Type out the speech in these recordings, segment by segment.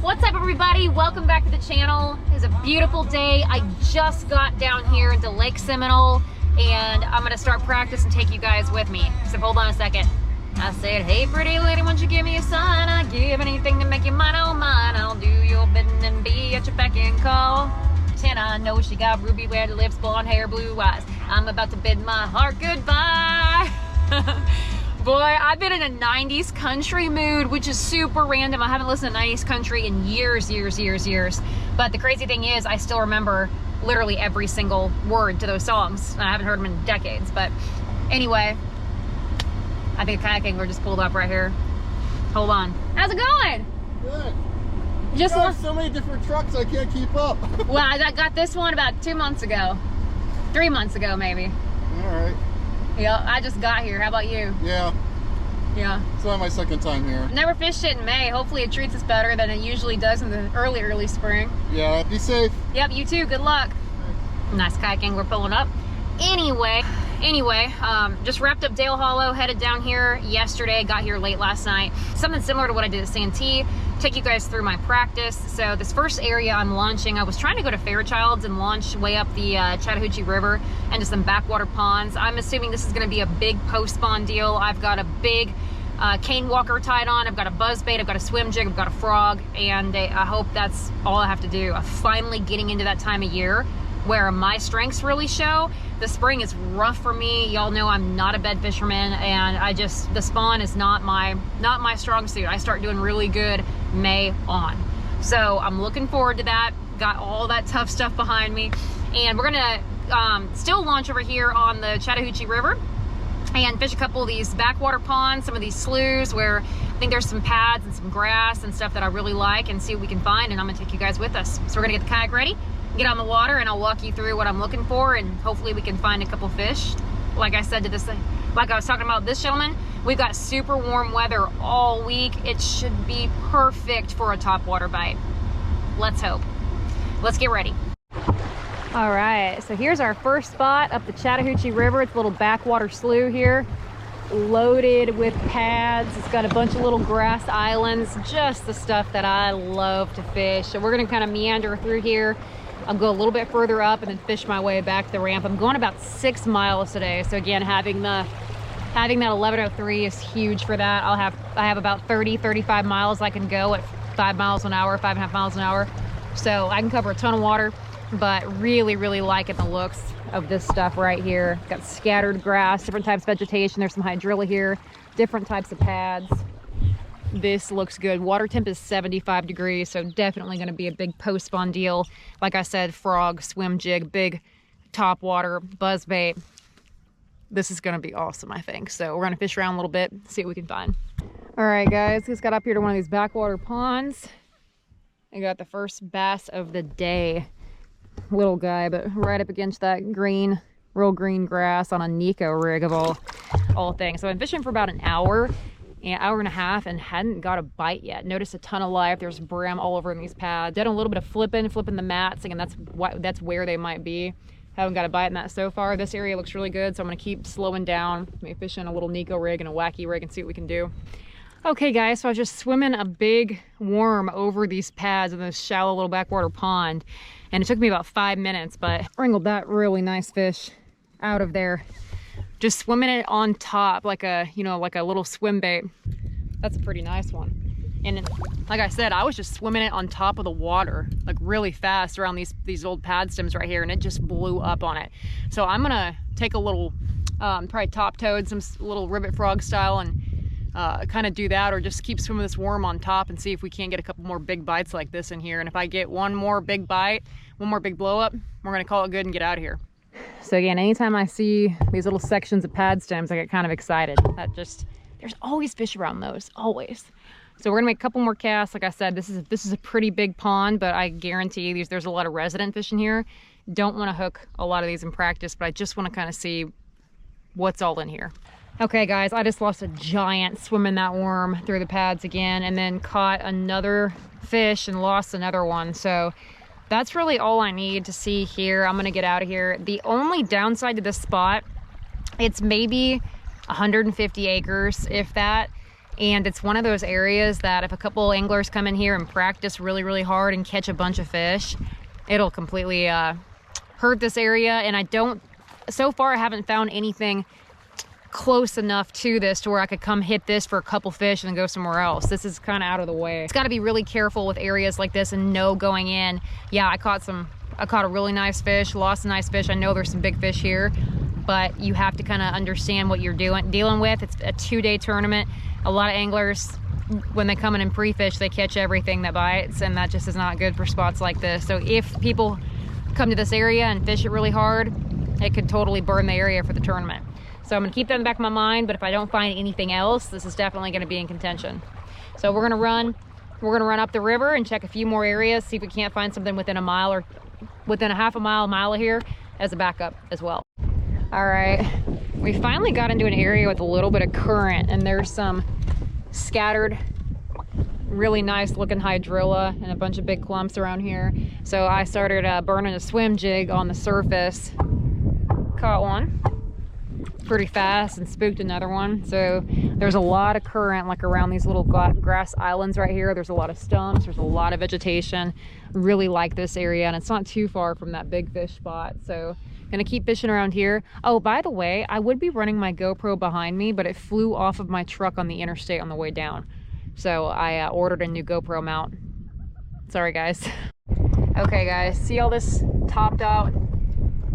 What's up, everybody? Welcome back to the channel. It's a beautiful day. I just got down here into Lake Seminole and I'm gonna start practice and take you guys with me. So hold on a second. I said, hey pretty lady, won't you give me a sign? I give anything to make you mine, oh mine. I'll do your bidding and be at your beck and call. And I know she got ruby red lips, blonde hair, blue eyes. I'm about to bid my heart goodbye. Boy, I've been in a 90s country mood, which is super random. I haven't listened to 90s country in years. But the crazy thing is, I still remember literally every single word to those songs. I haven't heard them in decades, but anyway, I think a kayak angler just pulled up right here. Hold on. How's it going? Good. Just got so many different trucks, I can't keep up. Well, I got this one about 2 months ago. 3 months ago, maybe. All right. Yeah, I just got here. How about you? Yeah. It's only my second time here. Never fished it in May. Hopefully it treats us better than it usually does in the early spring. Yeah, be safe. Yep, you too. Good luck. Nice kayak angler pulling up. Anyway, just wrapped up Dale Hollow, headed down here yesterday, got here late last night. Something similar to what I did at Santee. Take you guys through my practice. So this first area I'm launching, I was trying to go to Fairchilds and launch way up the Chattahoochee River and to some backwater ponds. I'm assuming this is gonna be a big post spawn deal. I've got a big cane walker tied on, I've got a buzz bait, I've got a swim jig, I've got a frog, and I hope that's all I have to do. I'm finally getting into that time of year where my strengths really show. The spring is rough for me. Y'all know I'm not a bed fisherman, and the spawn is not my strong suit. I start doing really good May on. So I'm looking forward to that. Got all that tough stuff behind me. And we're gonna still launch over here on the Chattahoochee River and fish a couple of these backwater ponds, some of these sloughs where I think there's some pads and some grass and stuff that I really like, and see what we can find, and I'm gonna take you guys with us. So we're gonna get the kayak ready, get on the water, and I'll walk you through what I'm looking for, and hopefully we can find a couple fish. Like I said to this, like I was talking about this gentleman, we've got super warm weather all week. It should be perfect for a topwater bite. Let's hope. Let's get ready. All right, so here's our first spot up the Chattahoochee River. It's a little backwater slough here, loaded with pads. It's got a bunch of little grass islands, just the stuff that I love to fish. So we're gonna kind of meander through here. I'll go a little bit further up and then fish my way back to the ramp. I'm going about 6 miles today. So again, having that 1103 is huge for that. I have about 35 miles I can go at 5 miles an hour, 5.5 miles an hour. So I can cover a ton of water, but really liking the looks of this stuff right here. Got scattered grass, different types of vegetation. There's some hydrilla here, different types of pads. This looks good. Water temp is 75 degrees, so definitely going to be a big post spawn deal. Like I said, frog, swim jig, big top water, buzz bait. This is going to be awesome, I think. So we're going to fish around a little bit, see what we can find. All right, guys, just got up here to one of these backwater ponds. I got the first bass of the day. Little guy, but right up against that green, real green grass on a Nico rig of all things. So I've been fishing for about an hour and a half and hadn't got a bite yet. Noticed a ton of life. There's brim all over in these pads. Did a little bit of flipping the mats, and that's where they might be. Haven't got a bite in that so far. This area looks really good, so I'm gonna keep slowing down. Maybe fishing a little Nico rig and a wacky rig and see what we can do. Okay guys, so I was just swimming a big worm over these pads in this shallow little backwater pond, and it took me about 5 minutes, but wrangled that really nice fish out of there. Just swimming it on top like a little swim bait. That's a pretty nice one. And like I said, I was just swimming it on top of the water, like really fast around these old pad stems right here, and it just blew up on it. So I'm gonna take a little, probably top toed, some little ribbit frog style, and kind of do that, or just keep swimming this worm on top and see if we can't get a couple more big bites like this in here. And if I get one more big bite, one more big blow up, we're gonna call it good and get out of here. So again, anytime I see these little sections of pad stems, I get kind of excited. There's always fish around those, always. So we're gonna make a couple more casts. Like I said, this is a pretty big pond, but I guarantee there's a lot of resident fish in here. Don't want to hook a lot of these in practice, but I just want to kind of see what's all in here. Okay guys, I just lost a giant swimming that worm through the pads again, and then caught another fish and lost another one. So that's really all I need to see here. I'm gonna get out of here. The only downside to this spot, it's maybe 150 acres, if that. And it's one of those areas that if a couple anglers come in here and practice really, really hard and catch a bunch of fish, it'll completely hurt this area. And so far I haven't found anything close enough to this to where I could come hit this for a couple fish and then go somewhere else. This is kind of out of the way. It's got to be really careful with areas like this and know going in, yeah, I caught a really nice fish, lost a nice fish. I know there's some big fish here, but you have to kind of understand what you're dealing with. It's a 2-day tournament. A lot of anglers, when they come in and pre-fish, they catch everything that bites, and that just is not good for spots like this. So if people come to this area and fish it really hard, it could totally burn the area for the tournament. So I'm gonna keep that in the back of my mind, but if I don't find anything else, this is definitely gonna be in contention. So we're gonna run up the river and check a few more areas, see if we can't find something within a mile or within a half a mile of here as a backup as well. All right, we finally got into an area with a little bit of current, and there's some scattered, really nice looking hydrilla and a bunch of big clumps around here. So I started burning a swim jig on the surface, caught one pretty fast and spooked another one. So there's a lot of current like around these little grass islands right here. There's a lot of stumps, there's a lot of vegetation. Really like this area, and it's not too far from that big fish spot. So gonna keep fishing around here. Oh, by the way, I would be running my GoPro behind me, but it flew off of my truck on the interstate on the way down. So I ordered a new GoPro mount. Sorry guys. Okay guys, see all this topped out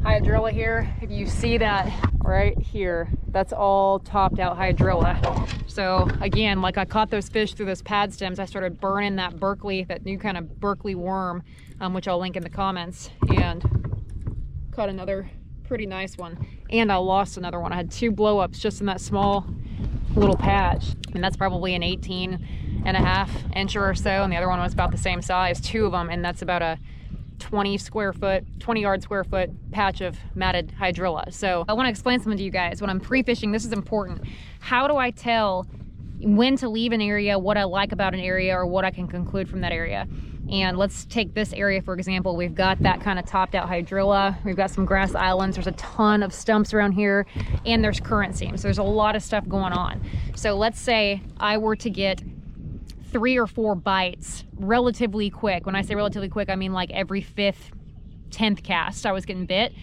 hydrilla here? If you see that right here, that's all topped out hydrilla. So again, like I caught those fish through those pad stems, I started burning that new kind of Berkeley worm, which I'll link in the comments, and caught another pretty nice one. And I lost another one. I had 2 blow-ups just in that small little patch, and that's probably an 18.5 incher or so, and the other one was about the same size, 2 of them, and that's about a 20 yard square foot patch of matted hydrilla. So I want to explain something to you guys. When I'm pre-fishing, this is important. How do I tell when to leave an area, what I like about an area, or what I can conclude from that area? And let's take this area for example. We've got that kind of topped out hydrilla, we've got some grass islands, there's a ton of stumps around here, and there's current seams. So there's a lot of stuff going on. So let's say I were to get 3 or 4 bites relatively quick. When I say relatively quick, I mean like every 5th, 10th cast I was getting bit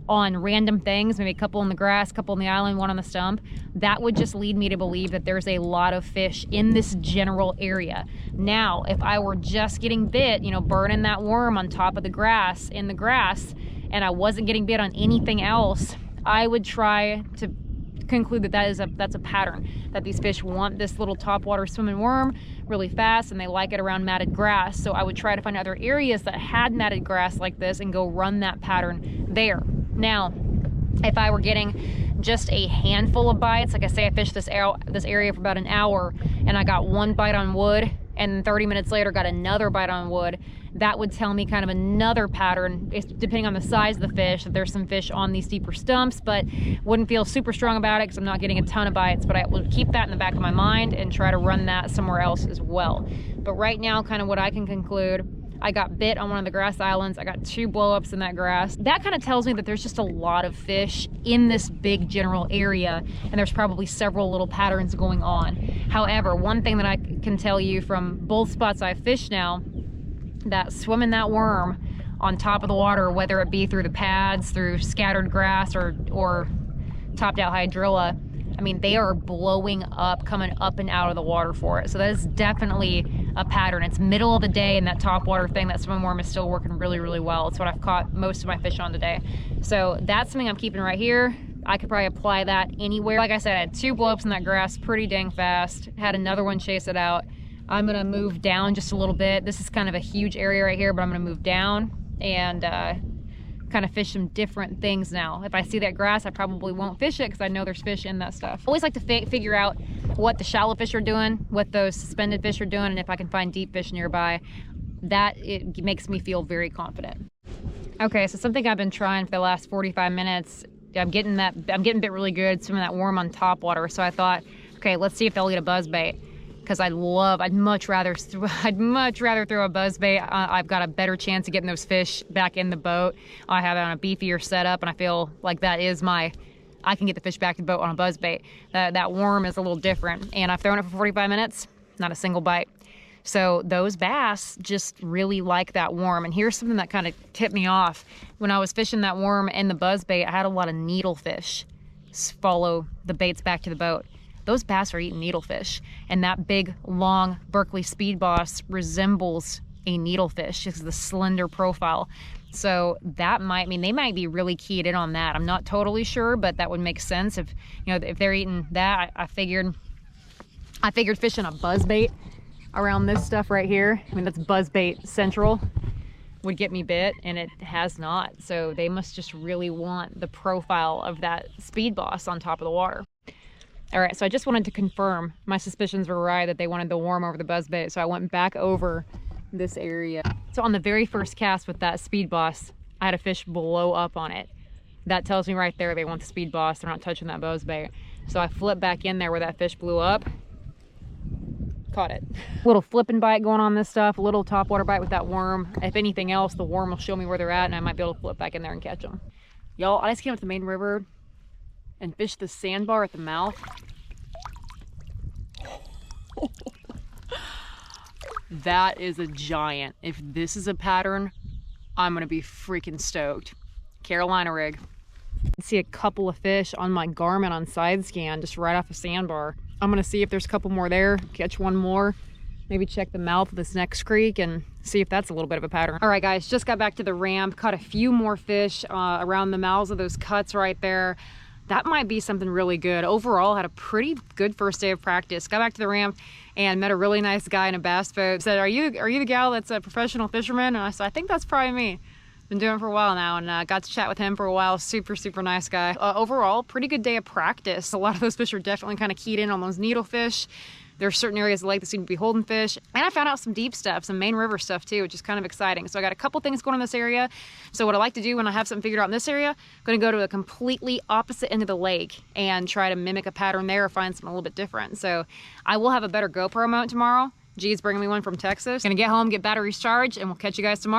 on random things, maybe a couple in the grass, a couple in the island, 1 on the stump. That would just lead me to believe that there's a lot of fish in this general area. Now, if I were just getting bit, you know, burning that worm on top of the grass, in the grass, and I wasn't getting bit on anything else, I would try to conclude that that's a pattern, that these fish want this little topwater swimming worm really fast, and they like it around matted grass. So I would try to find other areas that had matted grass like this and go run that pattern there. Now, if I were getting just a handful of bites, like I say, I fished this area for about an hour, and I got 1 bite on wood, and 30 minutes later got another bite on wood, that would tell me kind of another pattern, depending on the size of the fish, that there's some fish on these deeper stumps, but wouldn't feel super strong about it because I'm not getting a ton of bites. But I will keep that in the back of my mind and try to run that somewhere else as well. But right now, kind of what I can conclude, I got bit on one of the grass islands, I got 2 blow-ups in that grass. That kind of tells me that there's just a lot of fish in this big general area, and there's probably several little patterns going on. However, one thing that I can tell you from both spots I've fished now, that swimming that worm on top of the water, whether it be through the pads, through scattered grass, or topped out hydrilla, I mean, they are blowing up, coming up and out of the water for it. So that is definitely a pattern. It's middle of the day, and that top water thing, that swim worm, is still working really, really well. It's what I've caught most of my fish on today. So that's something I'm keeping right here. I could probably apply that anywhere. Like I said, I had 2 blow-ups in that grass pretty dang fast. Had another one chase it out. I'm gonna move down just a little bit. This is kind of a huge area right here, but I'm gonna move down and kind of fish some different things now. If I see that grass, I probably won't fish it because I know there's fish in that stuff. I always like to figure out what the shallow fish are doing, what those suspended fish are doing, and if I can find deep fish nearby, it makes me feel very confident. Okay, so something I've been trying for the last 45 minutes, I'm getting bit really good swimming that worm on top water. So I thought, okay, let's see if they'll eat a buzzbait. Because I'd much rather throw a buzzbait. I've got a better chance of getting those fish back in the boat. I have it on a beefier setup, and I feel like that is my I can get the fish back to the boat on a buzz bait. That worm is a little different, and I've thrown it for 45 minutes, not a single bite. So those bass just really like that worm. And here's something that kind of tipped me off. When I was fishing that worm and the buzz bait, I had a lot of needlefish follow the baits back to the boat. Those bass are eating needlefish, and that big, long Berkley Speed Boss resembles a needlefish, just the slender profile. So that might mean they might be really keyed in on that. I'm not totally sure, but that would make sense if, you know, if they're eating that. I figured fishing a buzz bait around this stuff right here, I mean, that's buzz bait central, would get me bit, and it has not. So they must just really want the profile of that Speed Boss on top of the water. All right, so I just wanted to confirm my suspicions were right, that they wanted the worm over the buzz bait. So I went back over this area. So on the very first cast with that Speed Boss, I had a fish blow up on it. That tells me right there they want the Speed Boss. They're not touching that buzz bait. So I flipped back in there where that fish blew up. Caught it. Little flipping bite going on this stuff, a little top water bite with that worm. If anything else, the worm will show me where they're at, and I might be able to flip back in there and catch them. Y'all, I just came up to the main river and fished the sandbar at the mouth. That is a giant. If this is a pattern, I'm gonna be freaking stoked. Carolina rig. See a couple of fish on my Garmin on side scan, just right off a sandbar. I'm gonna see if there's a couple more there, catch one more, maybe check the mouth of this next creek and see if that's a little bit of a pattern. All right guys, just got back to the ramp, caught a few more fish around the mouths of those cuts right there. That might be something really good. Overall, had a pretty good first day of practice. Got back to the ramp and met a really nice guy in a bass boat. Said, are you the gal that's a professional fisherman? And I said, I think that's probably me. Been doing it for a while now, and got to chat with him for a while. Super nice guy. Overall, pretty good day of practice. A lot of those fish are definitely kind of keyed in on those needlefish. There's certain areas of the lake that seem to be holding fish. And I found out some deep stuff, some main river stuff too, which is kind of exciting. So I got a couple things going on in this area. So what I like to do when I have something figured out in this area, I'm gonna go to a completely opposite end of the lake and try to mimic a pattern there or find something a little bit different. So I will have a better GoPro mount tomorrow. G's bringing me one from Texas. Gonna get home, get batteries charged, and we'll catch you guys tomorrow.